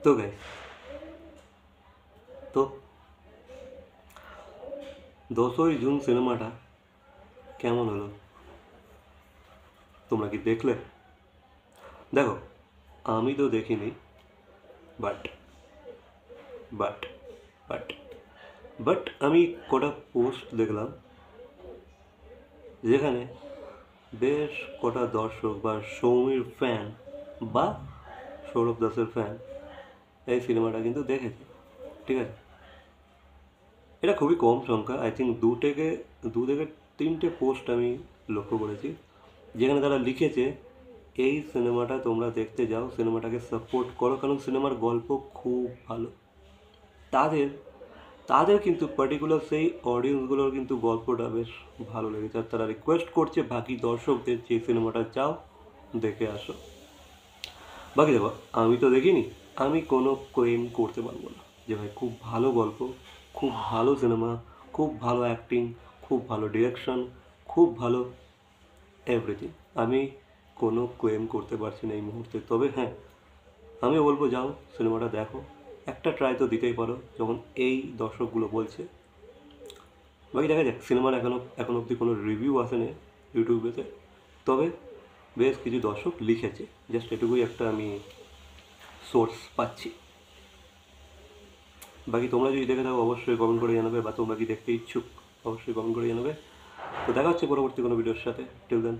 তো গাইস, তো 10ই জুন সিনেমাটা কেমন হলো তোমরা কি দেখলে? দেখো, আমি তো দেখিনি, বাট বাট বাট বাট আমি কটা পোস্ট দেখলাম যেখানে বেশ কটা দর্শক বা সৌমির ফ্যান বা সৌরভ দাসের ফ্যান এই সিনেমাটা কিন্তু দেখেছে। ঠিক আছে, এটা খুবই কম সংখ্যা, আই থিঙ্ক দু থেকে তিনটে পোস্ট আমি লক্ষ্য করেছি যেখানে তারা লিখেছে এই সিনেমাটা তোমরা দেখতে যাও, সিনেমাটাকে সাপোর্ট করো, কারণ সিনেমার গল্প খুব ভালো। তাদের তাদের কিন্তু পার্টিকুলার সেই অডিয়েন্সগুলোর কিন্তু গল্পটা বেশ ভালো লেগেছে, আর তারা রিকোয়েস্ট করছে বাকি দর্শকদের যে সিনেমাটা যাও দেখে আসো। বাকি দেখো, আমি তো দেখিনি, আমি কোনো ক্লেম করতে পারবো না যে ভাই খুব ভালো গল্প, খুব ভালো সিনেমা, খুব ভালো অ্যাক্টিং, খুব ভালো ডিরেকশন, খুব ভালো এভরিথিং। আমি কোনো ক্লেম করতে পারছি না এই মুহূর্তে, তবে হ্যাঁ, আমি বলবো যাও সিনেমাটা দেখো, একটা ট্রাই তো দিতেই পারো যখন এই দর্শকগুলো বলছে। বাকি দেখা যাক, সিনেমার এখন অবধি কোনো রিভিউ আসেনি ইউটিউবেতে, তবে বেশ কিছু দর্শক লিখেছে, জাস্ট এটুকুই একটা আমি সোর্স পাচ্ছি। বাকি তোমরা যদি দেখে থাকো অবশ্যই কমেন্ট করে জানাবে, বা তোমরা কি দেখতে ইচ্ছুক অবশ্যই কমেন্ট করে জানাবে। তো দেখা হচ্ছে পরবর্তী কোনো ভিডিওর সাথে। টিল দেন।